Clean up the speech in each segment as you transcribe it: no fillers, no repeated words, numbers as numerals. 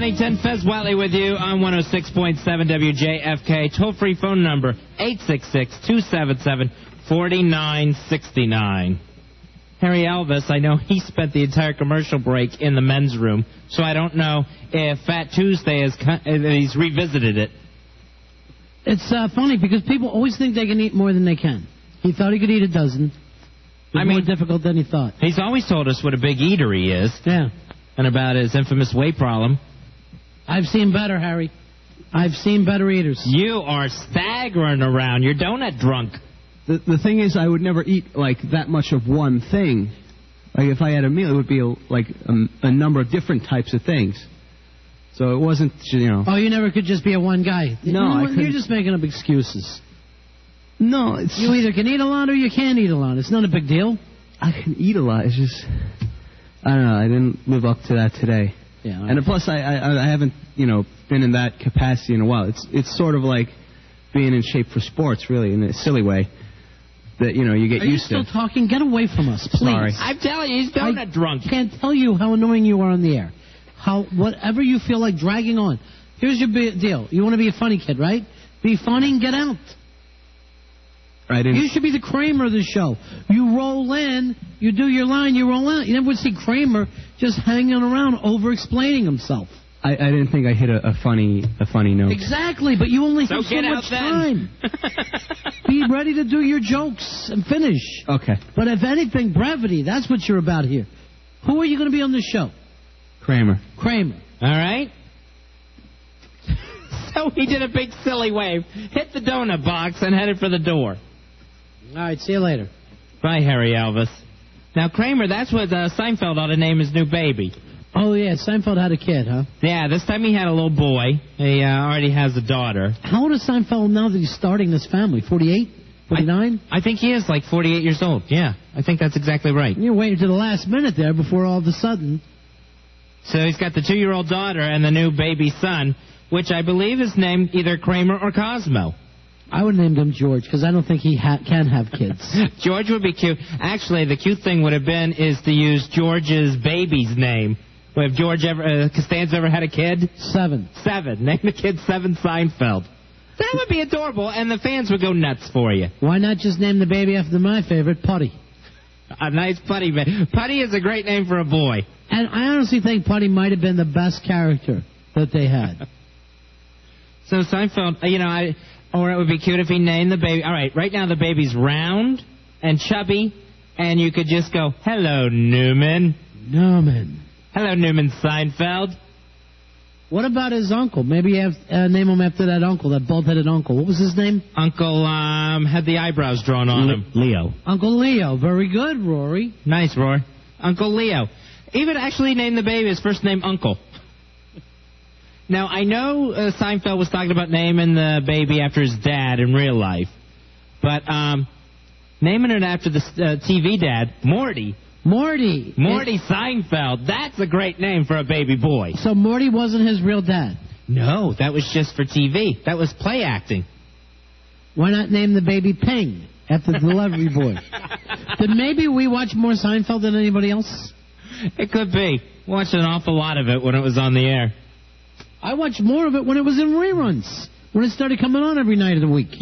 Bennington, Fez Watley with you on 106.7 WJFK. Toll-free phone number, 866-277-4969. Harry Elvis, I know he spent the entire commercial break in the men's room, so I don't know if Fat Tuesday he's revisited it. It's funny because people always think they can eat more than they can. He thought he could eat a dozen. More difficult than he thought. He's always told us what a big eater he is. Yeah. And about his infamous weight problem. I've seen better, Harry. I've seen better eaters. You are staggering around. You're donut drunk. The thing is, I would never eat, like, that much of one thing. Like, if I had a meal, it would be, a number of different types of things. So it wasn't, Oh, you never could just be a one guy. No, you're just making up excuses. No, it's... You either can eat a lot or you can't eat a lot. It's not a big deal. I can eat a lot. It's just... I don't know. I didn't live up to that today. Yeah. And plus, I haven't, been in that capacity in a while. It's sort of like being in shape for sports, really, in a silly way. That, you get used to. Are you still talking? Get away from us, please. Sorry. I'm telling you, he's donut drunk. I can't tell you how annoying you are on the air. Whatever you feel like dragging on. Here's your deal. You want to be a funny kid, right? Be funny and get out. You should be the Kramer of the show. You roll in, you do your line, you roll out. You never would see Kramer just hanging around over-explaining himself. I didn't think I hit a funny note. Exactly, but you only have so much time. Be ready to do your jokes and finish. Okay. But if anything, brevity, that's what you're about here. Who are you going to be on the show? Kramer. All right. So he did a big silly wave, hit the donut box, and headed for the door. All right, see you later. Bye, Harry Elvis. Now, Kramer, that's what Seinfeld ought to name his new baby. Oh, yeah, Seinfeld had a kid, huh? Yeah, this time he had a little boy. He already has a daughter. How old is Seinfeld now that he's starting this family? 48? 49? I think he is like 48 years old, yeah. I think that's exactly right. You're waiting to the last minute there before all of a sudden. So he's got the 2-year-old daughter and the new baby son, which I believe is named either Kramer or Cosmo. I would have named him George, because I don't think he can have kids. George would be cute. Actually, the cute thing would have been is to use George's baby's name. Have George Costanza ever had a kid? 7. Name the kid 7 Seinfeld. That would be adorable, and the fans would go nuts for you. Why not just name the baby after my favorite, Putty? A nice Putty. Putty is a great name for a boy. And I honestly think Putty might have been the best character that they had. So Seinfeld, or it would be cute if he named the baby. All right, right now the baby's round and chubby, and you could just go, hello, Newman. Hello, Newman Seinfeld. What about his uncle? Maybe you have name him after that uncle, that bald-headed uncle. What was his name? Uncle had the eyebrows drawn on him. Leo. Uncle Leo. Very good, Rory. Nice, Rory. Uncle Leo. Even actually named the baby his first name, Uncle. Now, I know Seinfeld was talking about naming the baby after his dad in real life, but naming it after the TV dad, Morty Seinfeld. That's a great name for a baby boy. So Morty wasn't his real dad? No, that was just for TV. That was play acting. Why not name the baby Ping after the delivery boy? Did maybe we watch more Seinfeld than anybody else? It could be. Watched an awful lot of it when it was on the air. I watched more of it when it was in reruns. When it started coming on every night of the week.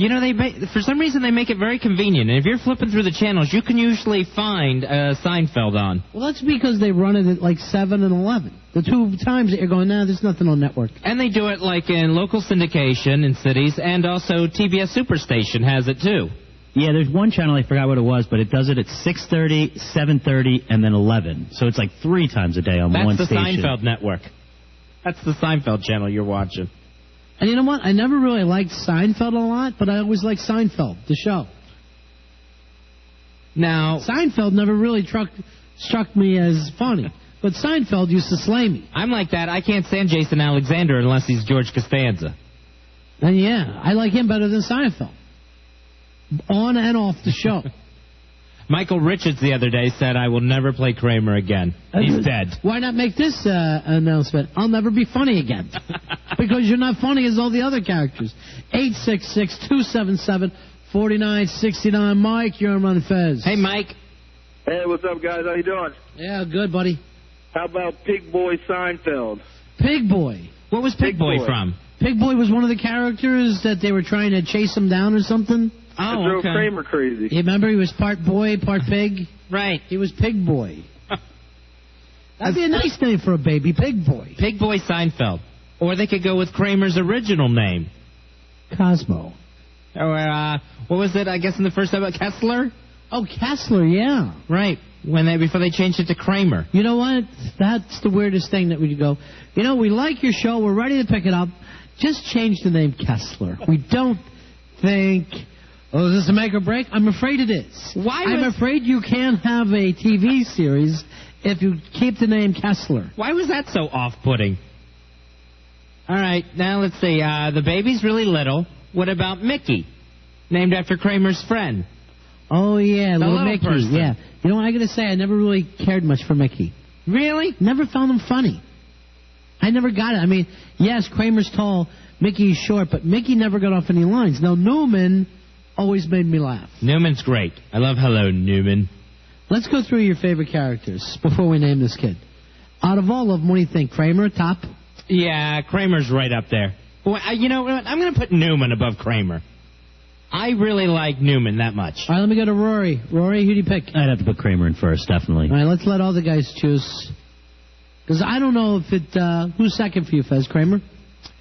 For some reason, they make it very convenient. And if you're flipping through the channels, you can usually find Seinfeld on. Well, that's because they run it at like 7 and 11. The 2 times that you're going, there's nothing on network. And they do it like in local syndication in cities, and also TBS Superstation has it too. Yeah, there's one channel, I forgot what it was, but it does it at 6:30, 7:30, and then 11. So it's like 3 times a day on one station. That's the Seinfeld network. That's the Seinfeld channel you're watching. And you know what? I never really liked Seinfeld a lot, but I always liked Seinfeld, the show. Now, Seinfeld never really struck me as funny, but Seinfeld used to slay me. I'm like that. I can't stand Jason Alexander unless he's George Costanza. And yeah, I like him better than Seinfeld. On and off the show. Michael Richards the other day said, I will never play Kramer again. He's dead. Why not make this announcement? I'll never be funny again. Because you're not funny as all the other characters. 866-277-4969. Mike, you're on Ron and Fez. Hey, Mike. Hey, what's up, guys? How you doing? Yeah, good, buddy. How about Pig Boy Seinfeld? Pig Boy. What was Pig Boy from? Pig Boy was one of the characters that they were trying to chase him down or something. Oh, drove Kramer crazy. You remember he was part boy, part pig? Right. He was Pig Boy. That'd be a nice name for a baby, Pig Boy. Pig Boy Seinfeld. Or they could go with Kramer's original name. Cosmo. Or, what was it, I guess, in the first episode? Kessler? Oh, Kessler, yeah. Right. Before they changed it to Kramer. You know what? That's the weirdest thing that we could go, we like your show, we're ready to pick it up. Just change the name Kessler. We don't think, is this a make or break? I'm afraid it is. I'm afraid you can't have a TV series if you keep the name Kessler. Why was that so off-putting? All right, now let's see. The baby's really little. What about Mickey? Named after Kramer's friend. Oh, yeah, little Mickey. Person. Yeah. You know what I got to say? I never really cared much for Mickey. Really? Never found him funny. I never got it. I mean, yes, Kramer's tall, Mickey's short, but Mickey never got off any lines. Now, Newman always made me laugh. Newman's great. I love Hello, Newman. Let's go through your favorite characters before we name this kid. Out of all of them, what do you think? Kramer, top? Yeah, Kramer's right up there. Well, you know what? I'm going to put Newman above Kramer. I really like Newman that much. All right, let me go to Rory. Rory, who do you pick? I'd have to put Kramer in first, definitely. All right, let's let all the guys choose. Because I don't know if it... who's second for you, Fez? Kramer?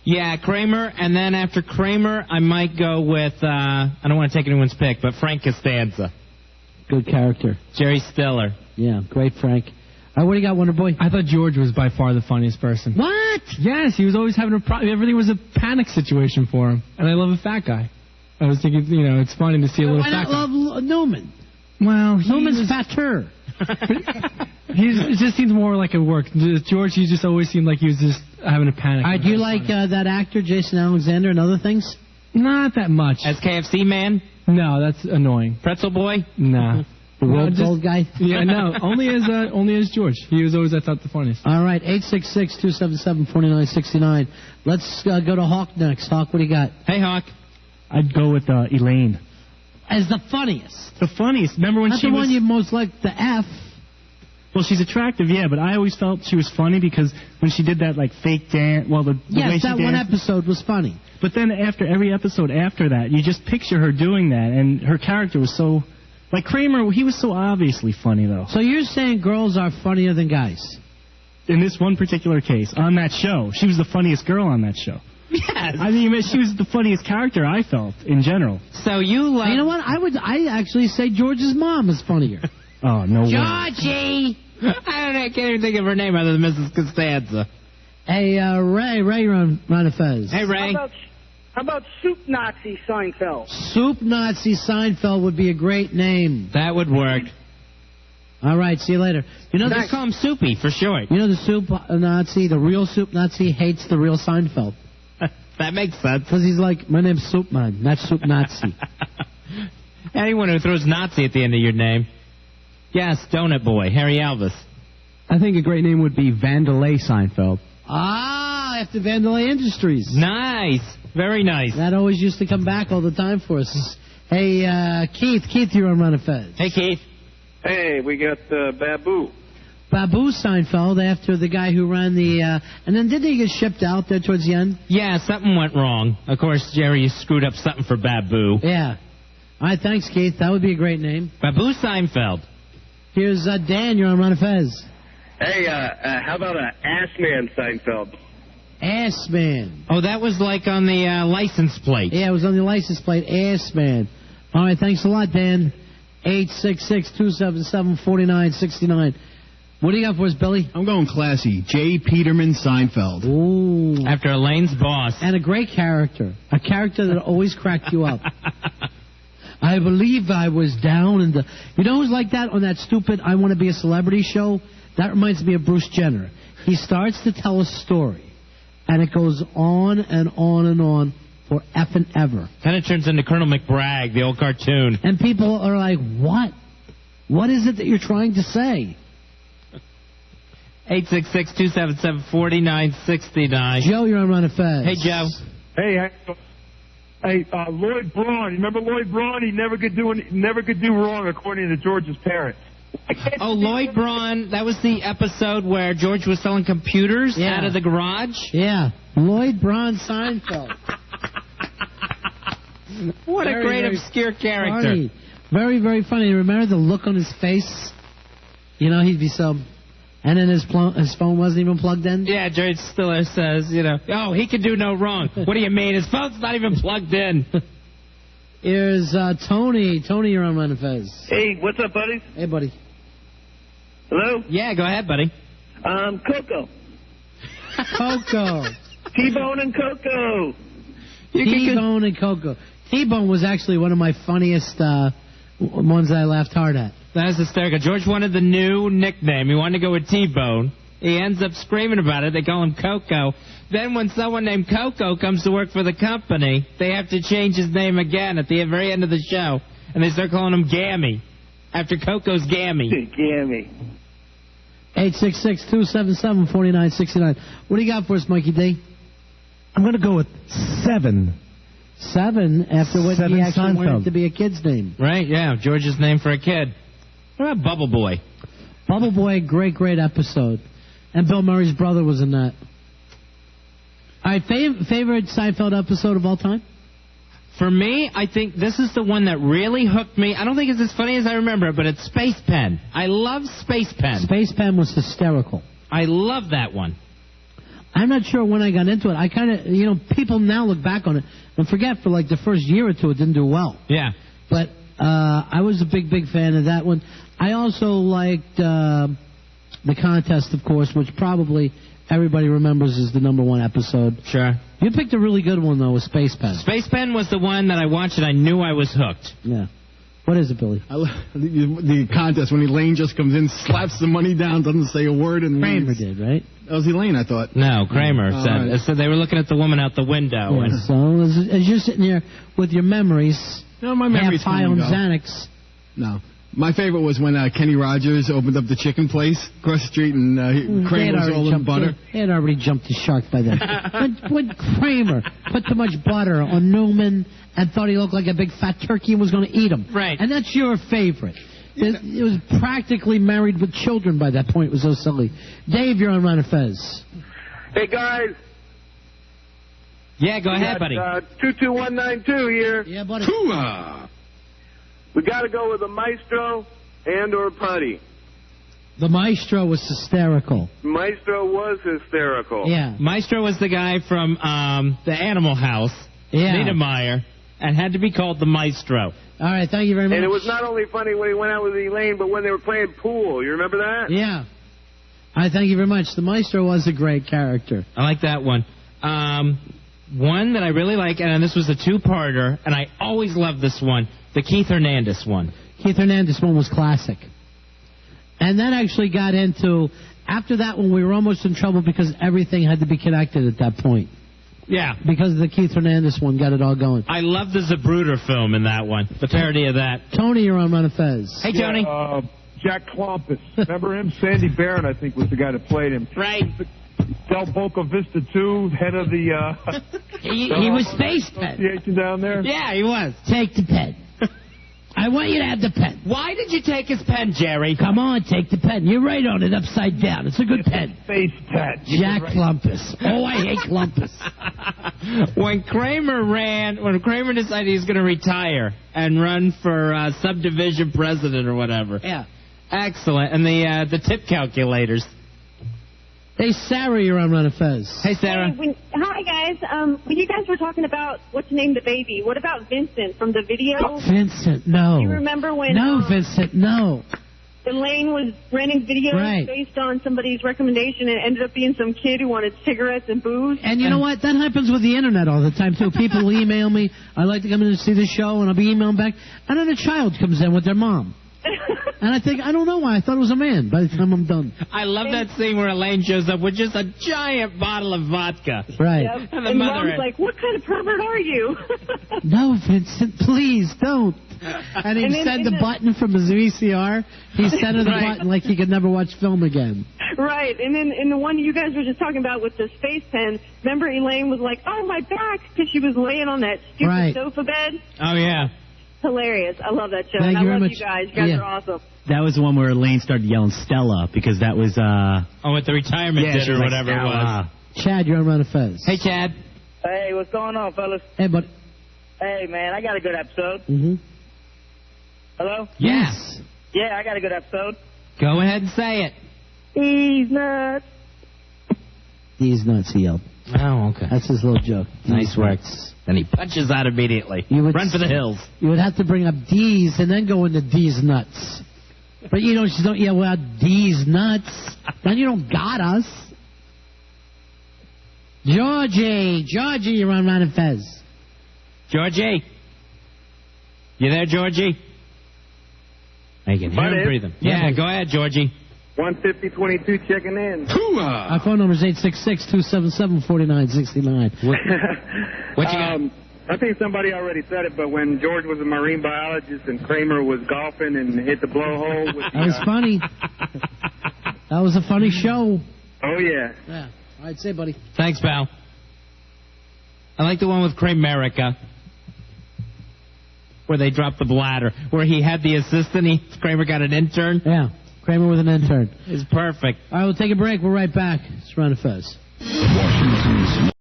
Yeah, Kramer, and then after Kramer, I might go with... I don't want to take anyone's pick, but Frank Costanza. Good character. Jerry Stiller. Yeah, great Frank. All right, what do you got, Wonder Boy? I thought George was by far the funniest person. What? Yes, he was always having a problem. Everything was a panic situation for him. And I love a fat guy. I was thinking, it's funny to see a little fat guy. Why not love Newman? Well, Newman's fatter. It just seems more like it worked. George, he just always seemed like he was just having a panic. All right, do you like that actor, Jason Alexander, and other things? Not that much. As KFC man? No, that's annoying. Pretzel boy? Nah. The world gold guy? Yeah, no. Only as George. He was always, I thought, the funniest. All right, 866-277-4969. Let's go to Hawk next. Hawk, what do you got? Hey, Hawk. I'd go with Elaine. As the funniest? The funniest. Remember when Not she the was... one you most liked, the F. Well, she's attractive, yeah, but I always felt she was funny because when she did that, fake dance... Well, the way she danced... Yes, that one episode was funny. But then after every episode after that, you just picture her doing that, and her character was so... Like Kramer, he was so obviously funny, though. So you're saying girls are funnier than guys? In this one particular case, on that show. She was the funniest girl on that show. Yes. I mean, she was the funniest character, I felt, in general. So you like... You know what? I actually say George's mom is funnier. Oh, no way. Georgie! I can't even think of her name other than Mrs. Costanza. Hey, Ray Ron and Fez. Hey, Ray. How about Soup Nazi Seinfeld? Soup Nazi Seinfeld would be a great name. That would work. All right, see you later. They call him Soupy for short. You know the Soup Nazi, the real Soup Nazi, hates the real Seinfeld. That makes sense. Because he's like, my name's Soup Man, not Soup Nazi. Anyone who throws Nazi at the end of your name. Yes, Donut Boy, Harry Elvis. I think a great name would be Vandelay Seinfeld. After Vandelay Industries. Nice. Very nice. That always used to come back all the time for us. Hey, Keith, you're on Ron and Fez. Hey, Keith. Hey, we got Babu. Babu Seinfeld, after the guy who ran the... and then didn't he get shipped out there towards the end? Yeah, something went wrong. Of course, Jerry screwed up something for Babu. Yeah. All right, thanks, Keith. That would be a great name. Babu Seinfeld. Here's Dan. You're on Ron and Fez. Hey, how about Assman Seinfeld? Assman. Oh, that was like on the license plate. Yeah, it was on the license plate. Assman. All right, thanks a lot, Dan. 866-277-4969. What do you got for us, Billy? I'm going classy. J. Peterman Seinfeld. Ooh. After Elaine's boss. And a great character. A character that always cracked you up. I believe I was down in the... You know who's like that on that stupid I Want to Be a Celebrity show? That reminds me of Bruce Jenner. He starts to tell a story, and it goes on and on and on for effing ever. Then it turns into Colonel McBragg, the old cartoon. And people are like, what? What is it that you're trying to say? 866-277-4969. Joe, you're on Ron and Fez. Hey, Joe. Hey, Lloyd Braun. Remember Lloyd Braun? He never could do wrong, according to George's parents. Oh, Lloyd Braun, that was the episode where George was selling computers out of the garage? Yeah, Lloyd Braun Seinfeld. What a great obscure character. Funny. Very, very funny. Remember the look on his face? You know, he'd be so... And then his phone wasn't even plugged in? Yeah, George Stiller says, oh, he can do no wrong. What do you mean? His phone's not even plugged in. Here's Tony. Tony, you're on Ron and Fez. Hey, what's up, buddies? Hey, buddy. Hello? Yeah, go ahead, buddy. Coco. Coco. T-Bone and Coco. T-Bone and Coco. T-Bone was actually one of my funniest ones that I laughed hard at. That was hysterical. George wanted the new nickname. He wanted to go with T-Bone. He ends up screaming about it. They call him Coco. Then when someone named Coco comes to work for the company, they have to change his name again at the very end of the show. And they start calling him Gammy. After Coco's Gammy. Gammy. 866-277-4969. What do you got for us, Mikey D? I'm going to go with 7. 7 after what he actually wanted to be a kid's name. Right, yeah. George's name for a kid. What about Bubble Boy? Bubble Boy, great episode. And Bill Murray's brother was in that. All right, favorite Seinfeld episode of all time? For me, I think this is the one that really hooked me. I don't think it's as funny as I remember it, but it's Space Pen. I love Space Pen. Space Pen was hysterical. I love that one. I'm not sure when I got into it. I kind of, people now look back on it and forget for like the first year or two it didn't do well. Yeah. But I was a big fan of that one. I also liked the contest, of course, which probably everybody remembers as the #1 episode. Sure. You picked a really good one, though, with Space Pen. Space Pen was the one that I watched and I knew I was hooked. Yeah. What is it, Billy? The contest when Elaine just comes in, slaps the money down, doesn't say a word, and Kramer leaves. did, right? That was Elaine, I thought. No, Kramer said. Right. So they were looking at the woman out the window. Yeah, and so as you're sitting here with your memories, no, my memories half high on Xanax. No. My favorite was when Kenny Rogers opened up the chicken place across the street and Kramer was all in butter. He had already jumped the shark by then. when Kramer put too much butter on Newman and thought he looked like a big fat turkey and was going to eat him. Right. And that's your favorite. It was practically married with children by that point. It was so silly. Dave, you're on Ron and Fez. Hey, guys. Yeah, go ahead, buddy. 22192 here. Yeah, buddy. We got to go with a Maestro and or Putty. The Maestro was hysterical. Maestro was hysterical. Yeah. Maestro was the guy from the Animal House, Niedermeyer, and had to be called the Maestro. All right, thank you very much. And it was not only funny when he went out with Elaine, but when they were playing pool. You remember that? Yeah. All right, thank you very much. The Maestro was a great character. I like that one. One that I really like, and this was a two-parter, and I always loved this one, the Keith Hernandez one. Keith Hernandez one was classic. And that actually got into, after that one, we were almost in trouble because everything had to be connected at that point. Yeah. Because the Keith Hernandez one got it all going. I love the Zapruder film in that one, the parody of that. Tony, you're on Ron and Fez. Hey, Tony. Jack Klompus. Remember him? Sandy Barron, I think, was the guy that played him. Right. Del Boca Vista 2, head of the... he was Space Pen. Association down there? Yeah, he was. Take the pen. I want you to have the pen. Why did you take his pen, Jerry? Come on, take the pen. You write on it upside down. It's a good pen. Space pen. Jack Klumpus. Oh, I hate Klumpus. When Kramer decided he was going to retire and run for subdivision president or whatever. Yeah. Excellent. And the tip calculators. Hey, Sarah, you're on Ron and Fez. Hey, Sarah. Hey, hi, guys. When you guys were talking about what to name the baby, what about Vincent from the video? Vincent, no. Do you remember when... No, Vincent, no. Elaine was renting videos based on somebody's recommendation and it ended up being some kid who wanted cigarettes and booze? And you know what? That happens with the Internet all the time, too. People will email me, I'd like to come in and see the show, and I'll be emailing back. And then a child comes in with their mom. And I think, I don't know why, I thought it was a man by the time I'm done. I love that scene where Elaine shows up with just a giant bottle of vodka. Right. Yep. And Mom's like, what kind of pervert are you? No, Vincent, please, don't. And he'd send the button from his VCR. He sent her the button like he could never watch film again. Right. And then in the one you guys were just talking about with the space pen, remember Elaine was like, oh, my back, because she was laying on that stupid sofa bed? Oh, yeah. hilarious. I love that show. Thank and you I very love much. you guys. You guys Yeah. are awesome. That was the one where Elaine started yelling Stella because that was Oh, at the retirement she dinner or was like, whatever it was. Chad, you're on Ron and Fez. Hey, Chad. Hey, what's going on, fellas? Hey, buddy. Hey, man, I got a good episode. Mm-hmm. Hello? Yes. Yeah, I got a good episode. Go ahead and say it. He's nuts. He's nuts, he yelled. Oh, okay. That's his little joke. Nice work. And he punches out immediately. Run for the hills. You would have to bring up D's and then go into D's nuts. But you just don't yell out D's nuts. Then you don't got us. Georgie, you're on Ron and Fez. Georgie. You there, Georgie? I can hear him breathing. Yeah, go ahead, Georgie. 150-22 checking in. Our phone number is 866-277-4969. What you got? I think somebody already said it, but when George was a marine biologist and Kramer was golfing and hit the blowhole with That was funny. That was a funny show. Oh, yeah. Yeah. All right, say, buddy. Thanks, pal. I like the one with Kramerica, where they dropped the bladder, where he had the assistant, Kramer got an intern. Yeah, Kramer with an intern. It's perfect. All right, we'll take a break. We're right back. It's Ron and Fez.